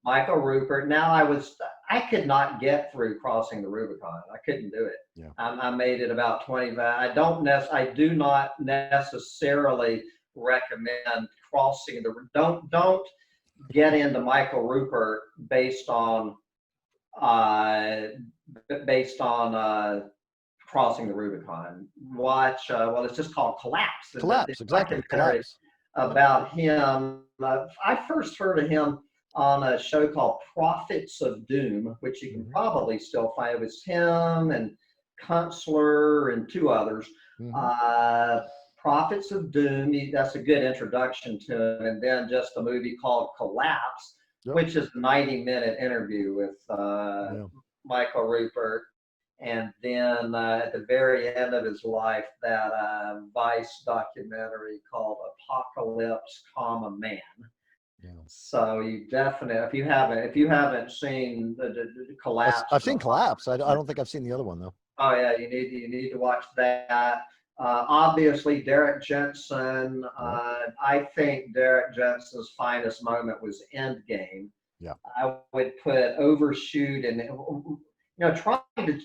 Michael Rupert. Now I could not get through Crossing the Rubicon. I couldn't do it. Yeah. I made it about 25. I do not necessarily recommend crossing the. Don't get into Michael Rupert based on Crossing the Rubicon. Watch. Well, it's just called Collapse. Collapse. Exactly. Collapse. About him. I first heard of him on a show called Prophets of Doom, which you can probably still find. It was him and Kunstler and 2 others. Prophets of Doom, that's a good introduction to him. And then just a movie called Collapse, which is a 90-minute interview with Michael Rupert. And then at the very end of his life, that Vice documentary called Apocalypse, Man. Yeah. So you definitely, if you haven't seen the Collapse, I've seen Collapse. I don't think I've seen the other one though. Oh yeah, you need to watch that. Obviously, Derek Jensen. I think Derek Jensen's finest moment was Endgame. Yeah, I would put Overshoot and trying to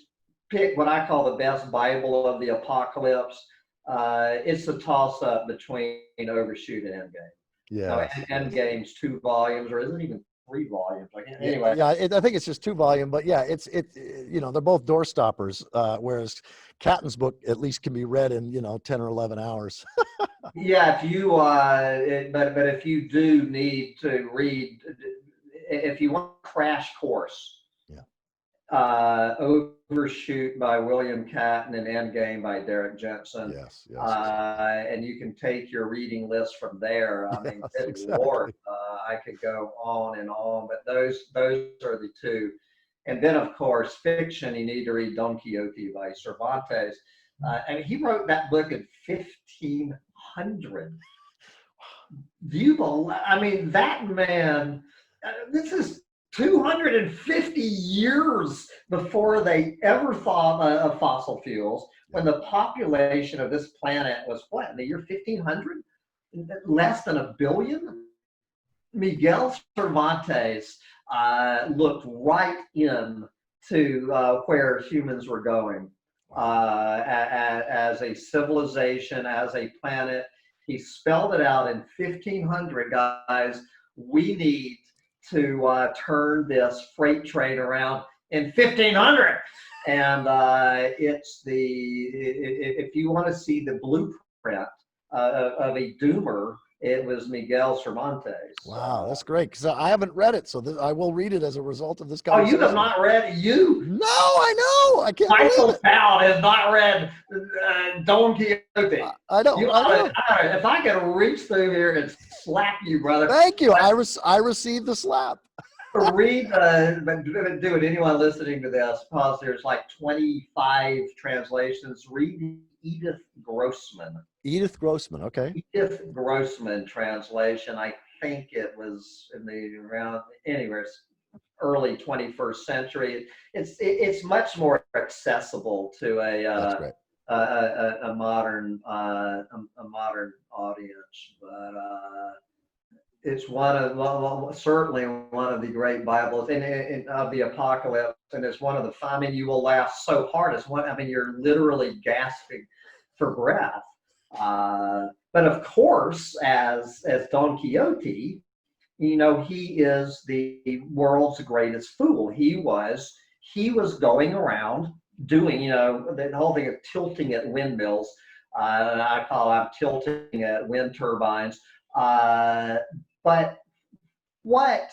pick what I call the best Bible of the apocalypse. It's a toss-up between Overshoot and Endgame. Yeah. Endgame's 2 volumes, or is it even 3 volumes? Anyway. Yeah, I think it's just 2 volume, but yeah, it's they're both door stoppers. Whereas Catton's book at least can be read in 10 or 11 hours. Yeah, if you but if you do need to read, if you want a crash course, Yeah. Overshoot by William Catton and Endgame by Derek Jensen. Yes, yes, exactly. And you can take your reading list from there. I mean, Yes, good Lord, exactly. I could go on and on, but those are the two. And then, of course, fiction, you need to read Don Quixote by Cervantes. And he wrote that book in 1500. Do you believe? I mean, that man, this is 250 years before they ever thought of fossil fuels, when Yeah. the population of this planet was what, in the year 1500? Less than a billion? Miguel Cervantes looked right in to where humans were going Wow. as a civilization, as a planet. He spelled it out in 1500, guys. We need to turn this freight train around in 1500. And it's if you want to see the blueprint of a doomer, it was Miguel Cervantes. Wow, that's great because I haven't read it, so I will read it as a result of this Oh, you have conversation. not read you? No, I know. I can't believe Michael it. Dowd has not read Don I, Quixote. I know. You I ought to, know. if I could reach through here and slap you, brother. Thank you. I received the slap. Read, but do it. Anyone listening to this, pause. There's like 25 translations. Read Edith Grossman. Edith Grossman. Okay. Edith Grossman translation. I think it was in the around anywhere early 21st century. It's much more accessible to That's great. a modern a modern audience, but it's one of certainly one of the great Bibles of the apocalypse, and it's one of the. I mean, you will laugh so hard. It's one. I mean, you're literally gasping for breath. But of course, as Don Quixote, he is the world's greatest fool. He was going around doing, the whole thing of tilting at windmills. I call it tilting at wind turbines. But what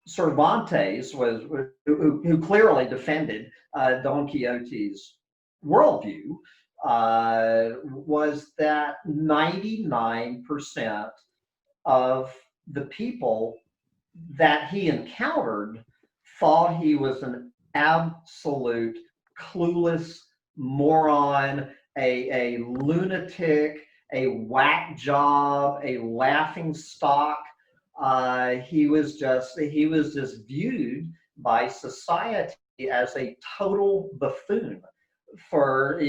Cervantes who clearly defended Don Quixote's worldview, was that 99% of the people that he encountered thought he was an absolute clueless moron, a lunatic, a whack job, a laughing stock. He was just viewed by society as a total buffoon for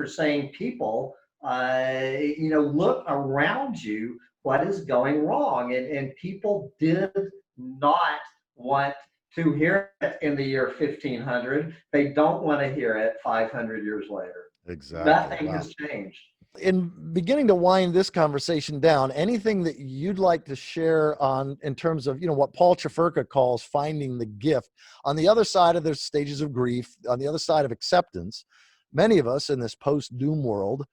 saying, people, look around you, what is going wrong, and people did not want to hear it in the year 1500. They don't want to hear it 500 years later. Exactly. Nothing Wow. has changed. In beginning to wind this conversation down, anything that you'd like to share on in terms of what Paul Chafurka calls finding the gift on the other side of the stages of grief, on the other side of acceptance? Many of us in this post-doom world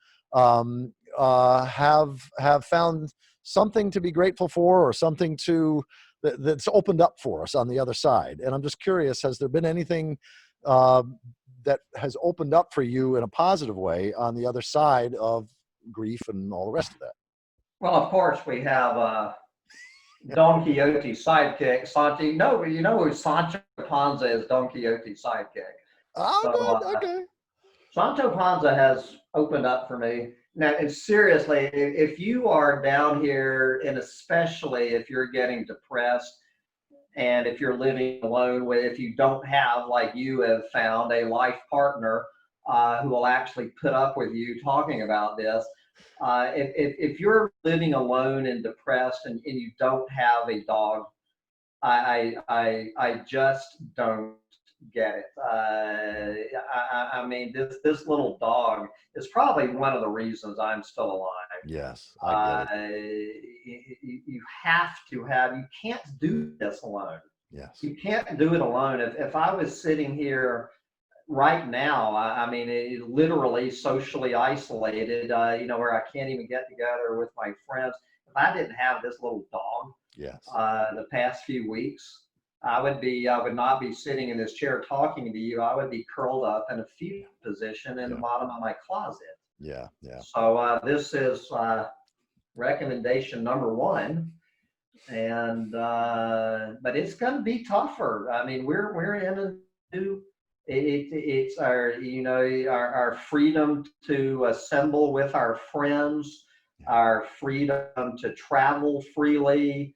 have found something to be grateful for, or something that's opened up for us on the other side. And I'm just curious, has there been anything uh, that has opened up for you in a positive way on the other side of grief and all the rest of that? Well, of course, we have Don Quixote's sidekick, Santi. No, you know who Sancho Panza is, Don Quixote's sidekick. Oh, So good. Okay. Sancho Panza has opened up for me. Now, and seriously, if you are down here, and especially if you're getting depressed, and if you're living alone, if you don't have, like you have found, a life partner who will actually put up with you talking about this, if you're living alone and depressed, and you don't have a dog, I just don't get it. I mean, this little dog is probably one of the reasons I'm still alive. Yes, I get it. You have to have. You can't do this alone. Yes. You can't do it alone. If I was sitting here right now, I mean, it literally socially isolated, where I can't even get together with my friends. If I didn't have this little dog, Yes. the past few weeks, I would not be sitting in this chair talking to you. I would be curled up in a fetal position in the Yeah. bottom of my closet. Yeah. Yeah. So this is recommendation number one, and but it's going to be tougher. I mean, we're in a new. It's our our freedom to assemble with our friends, Yeah. our freedom to travel freely.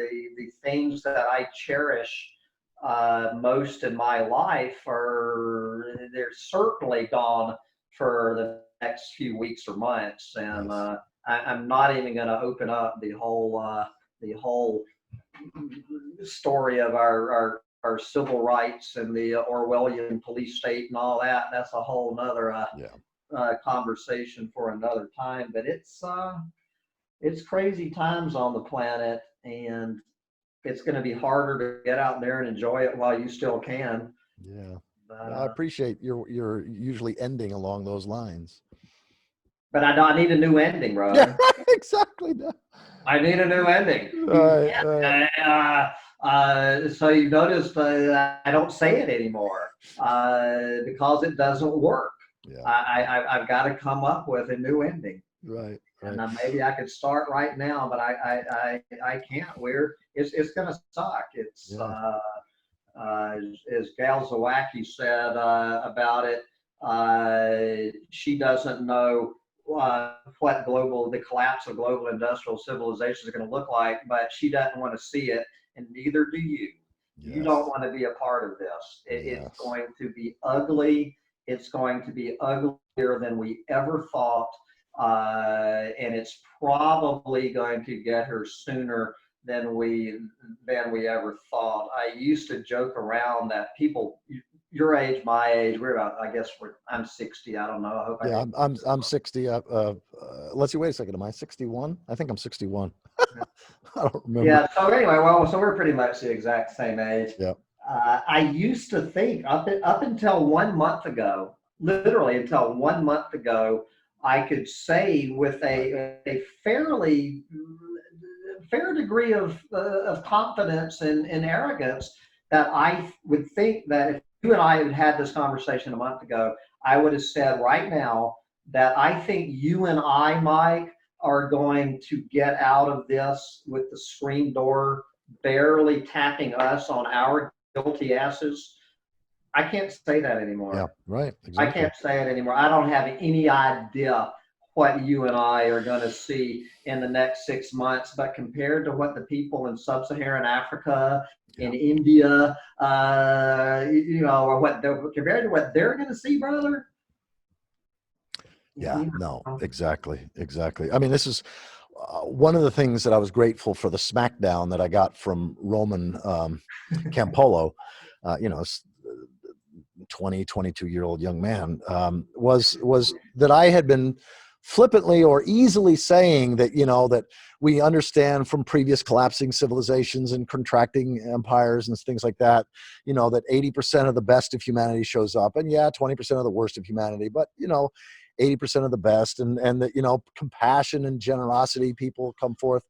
The things that I cherish most in my life they're certainly gone for the next few weeks or months, and Yes. I'm not even going to open up the whole story of our civil rights and the Orwellian police state and all that. That's a whole nother Yeah. conversation for another time. But it's crazy times on the planet, and it's going to be harder to get out there and enjoy it while you still can. Yeah. But, I appreciate you're usually ending along those lines. I need a new ending, Yeah, brother. right, exactly. No. I need a new ending. Right, right. So you noticed I don't say it anymore because it doesn't work. Yeah, I've got to come up with a new ending, right, and right. maybe I could start right now, but I can't. It's going to suck. It's Yeah, as Gal Zawacki said about it. She doesn't know what the collapse of global industrial civilization is going to look like, but she doesn't want to see it, and neither do you. You yes, don't want to be a part of this. It's yes. going to be ugly. It's going to be uglier than we ever thought, and it's probably going to get her sooner than we ever thought. I used to joke around that people your age, my age, we're about. I guess I'm 60. I don't know. I hope I Yeah, didn't. I'm 60. Let's see. Wait a second. Am I 61? I think I'm 61. I don't remember. Yeah. So anyway, well, so we're pretty much the exact same age. Yeah. I used to think up until 1 month ago, literally until 1 month ago, I could say with Right. a fair degree of confidence and arrogance that I would think that if you and I had had this conversation a month ago, I would have said right now that I think you and I, Mike, are going to get out of this with the screen door barely tapping us on our guilty asses. I can't say that Yeah. anymore. Right. I Exactly. can't say it anymore. I don't have any idea what you and I are going to see in the next 6 months, but compared to what the people in sub-Saharan Africa, Yeah. in India, or compared to what they're going to see, brother. Yeah. You No. know, Exactly. Exactly. I mean, this is one of the things that I was grateful for the smackdown that I got from Roman Campolo. You know, 20, 22-year-old young man, was that I had been flippantly or easily saying that, that we understand from previous collapsing civilizations and contracting empires and things like that, that 80% of the best of humanity shows up, and 20% of the worst of humanity, but 80% of the best, and that, compassion and generosity, people come forth.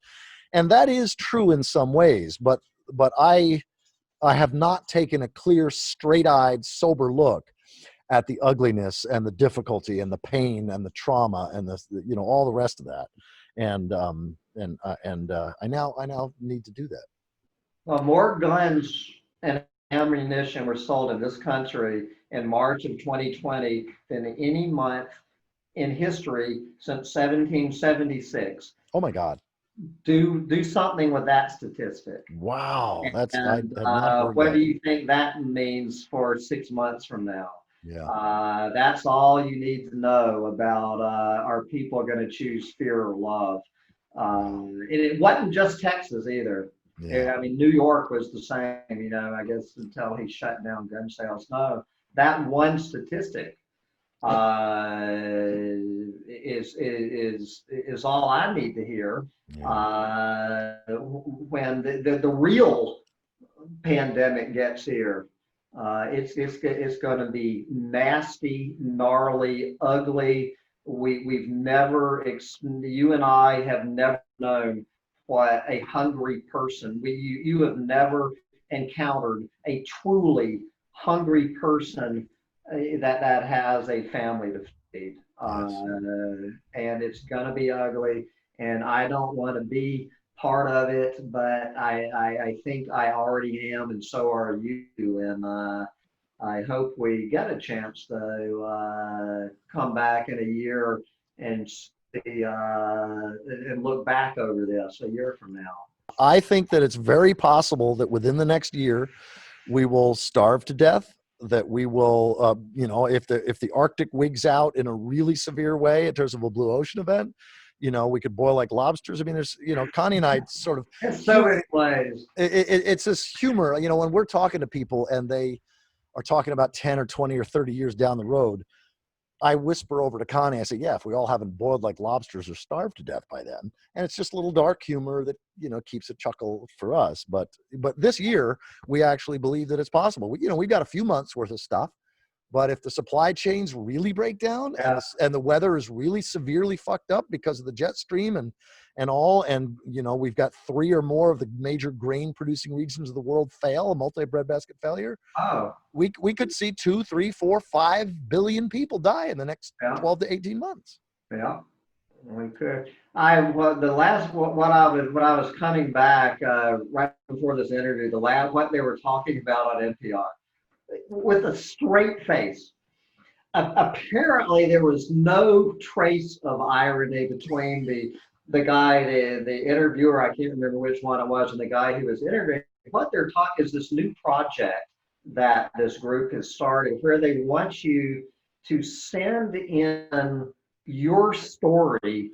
And that is true in some ways, but I have not taken a clear, straight-eyed, sober look at the ugliness and the difficulty and the pain and the trauma and all the rest of that. And I now need to do that. well, more guns and ammunition were sold in this country in March of 2020 than any month in history since 1776. Oh my God! Do something with that statistic. Wow, I And had not heard what do that. you think that means for 6 months from now? Yeah, That's all you need to know about are people going to choose fear or love? wow, And it wasn't just Texas either. yeah, I mean, New York was the same, I guess until he shut down gun sales. No, that one statistic is all I need to hear. yeah, When the real pandemic gets here, It's going to be nasty, gnarly, ugly. We've never, you and I have never known what a hungry person. You have never encountered a truly hungry person that has a family to feed. Yes. And it's going to be ugly. And I don't want to be part of it, but I think I already am, and so are you. And I hope we get a chance to come back in a year and see and look back over this a year from now. I think that it's very possible that within the next year, we will starve to death, that we will, if the Arctic wigs out in a really severe way in terms of a blue ocean event, we could boil like lobsters. I mean, there's, Connie and I sort of, In so many ways. it's this humor, when we're talking to people and they are talking about 10 or 20 or 30 years down the road, I whisper over to Connie, I say, yeah, if we all haven't boiled like lobsters or starved to death by then. And it's just a little dark humor that, keeps a chuckle for us. But this year, we actually believe that it's possible. We've got a few months worth of stuff. But if the supply chains really break down Yeah. and the weather is really severely fucked up because of the jet stream and all, and we've got 3 or more of the major grain producing regions of the world fail, a multi-breadbasket failure, Oh, we could see 2, 3, 4, 5 billion people die in the next yeah, 12 to 18 months. yeah. We could. The last what I was coming back right before this interview, what they were talking about on NPR with a straight face. Apparently, there was no trace of irony between the guy, the interviewer. I can't remember which one it was, and the guy who was interviewing. What they're talking is this new project that this group has started, where they want you to send in your story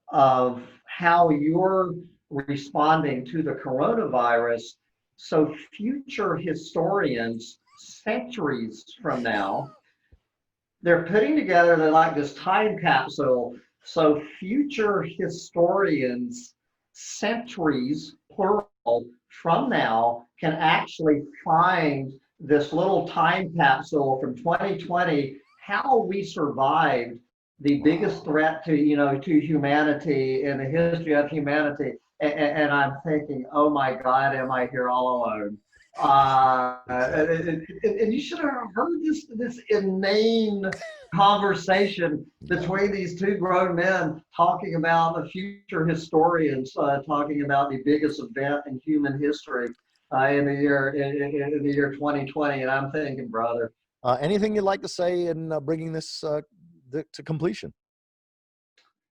of how you're responding to the coronavirus, so future historians, centuries from now, they're putting together like this time capsule so future historians, centuries plural from now, can actually find this little time capsule from 2020, how we survived the biggest threat to humanity in the history of humanity. And I'm thinking, oh my God, am I here all alone? And you should have heard this inane conversation between these two grown men talking about the future historians, talking about the biggest event in human history in the year 2020. And I'm thinking, brother. Anything you'd like to say in bringing this to completion?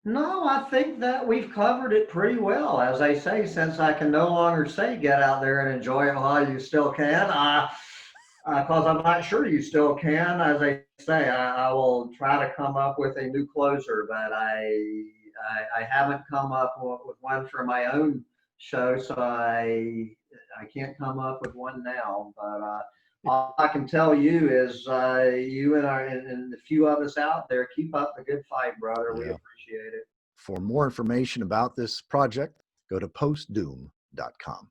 No, I think that we've covered it pretty well. As I say, since I can no longer say get out there and enjoy it while you still can, because I'm not sure you still can. As I say, I will try to come up with a new closer, but I haven't come up with one for my own show, so I can't come up with one now. But all I can tell you is you and the few of us out there, keep up the good fight, brother. We appreciate it. For more information about this project, go to postdoom.com.